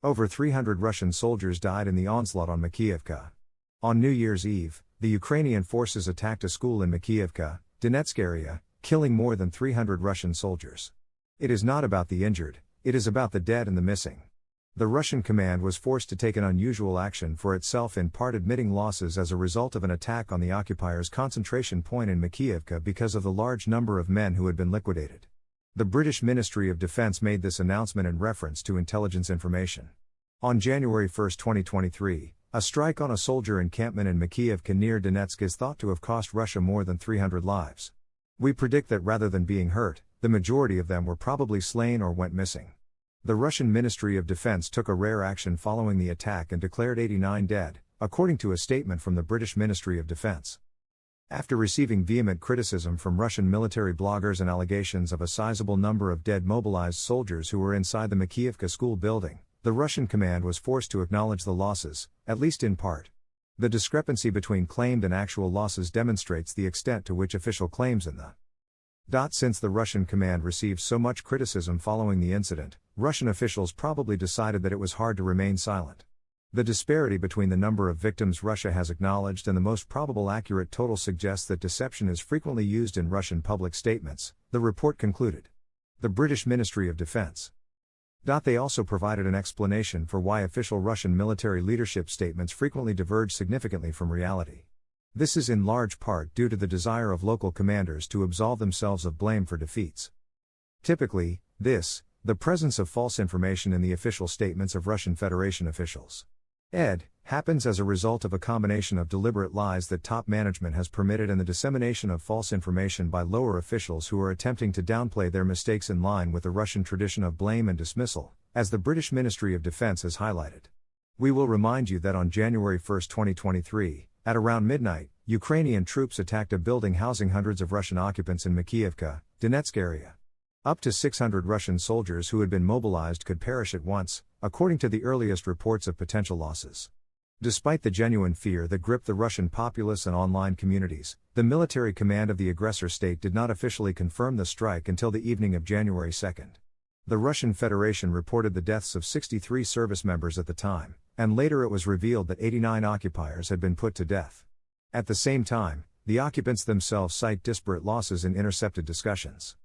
Over 300 Russian soldiers died in the onslaught on Makiivka. On New Year's Eve, the Ukrainian forces attacked a school in Makiivka, Donetsk area, killing more than 300 Russian soldiers. It is not about the injured, it is about the dead and the missing. The Russian command was forced to take an unusual action for itself, in part admitting losses as a result of an attack on the occupiers' concentration point in Makiivka because of the large number of men who had been liquidated. The British Ministry of Defence made this announcement in reference to intelligence information. On January 1, 2023, a strike on a soldier encampment in Makiivka near Donetsk is thought to have cost Russia more than 300 lives. We predict that rather than being hurt, the majority of them were probably slain or went missing. The Russian Ministry of Defence took a rare action following the attack and declared 89 dead, according to a statement from the British Ministry of Defence. After receiving vehement criticism from Russian military bloggers and allegations of a sizable number of dead mobilized soldiers who were inside the Makiivka school building, the Russian command was forced to acknowledge the losses, at least in part. The discrepancy between claimed and actual losses demonstrates the extent to which official claims in the Since the Russian command received so much criticism following the incident, Russian officials probably decided that it was hard to remain silent. The disparity between the number of victims Russia has acknowledged and the most probable accurate total suggests that deception is frequently used in Russian public statements, the report concluded. The British Ministry of Defence. They also provided an explanation for why official Russian military leadership statements frequently diverge significantly from reality. This is in large part due to the desire of local commanders to absolve themselves of blame for defeats. Typically, the presence of false information in the official statements of Russian Federation officials, happens as a result of a combination of deliberate lies that top management has permitted and the dissemination of false information by lower officials who are attempting to downplay their mistakes in line with the Russian tradition of blame and dismissal, as the British Ministry of Defence has highlighted. We will remind you that on January 1, 2023, at around midnight, Ukrainian troops attacked a building housing hundreds of Russian occupants in Makiivka, Donetsk area. Up to 600 Russian soldiers who had been mobilized could perish at once, according to the earliest reports of potential losses. Despite the genuine fear that gripped the Russian populace and online communities, the military command of the aggressor state did not officially confirm the strike until the evening of January 2. The Russian Federation reported the deaths of 63 service members at the time, and later it was revealed that 89 occupiers had been put to death. At the same time, the occupants themselves cite disparate losses in intercepted discussions.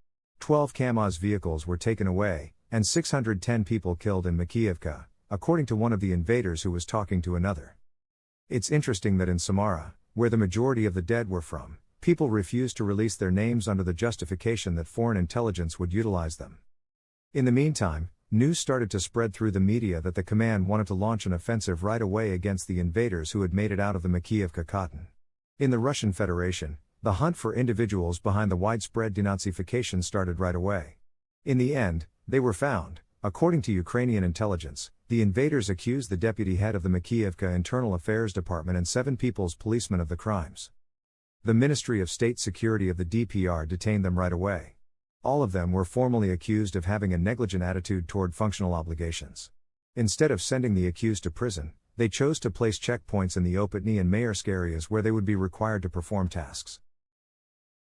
12 KAMAZ vehicles were taken away, and 610 people killed in Makiivka, according to one of the invaders who was talking to another. It's interesting that in Samara, where the majority of the dead were from, people refused to release their names under the justification that foreign intelligence would utilize them. In the meantime, news started to spread through the media that the command wanted to launch an offensive right away against the invaders who had made it out of the Makiivka cotton. In the Russian Federation, the hunt for individuals behind the widespread denazification started right away. In the end, they were found. According to Ukrainian intelligence, the invaders accused the deputy head of the Makiivka Internal Affairs Department and 7 people's policemen of the crimes. The Ministry of State Security of the DPR detained them right away. All of them were formally accused of having a negligent attitude toward functional obligations. Instead of sending the accused to prison, they chose to place checkpoints in the Opitny and Maersk areas where they would be required to perform tasks.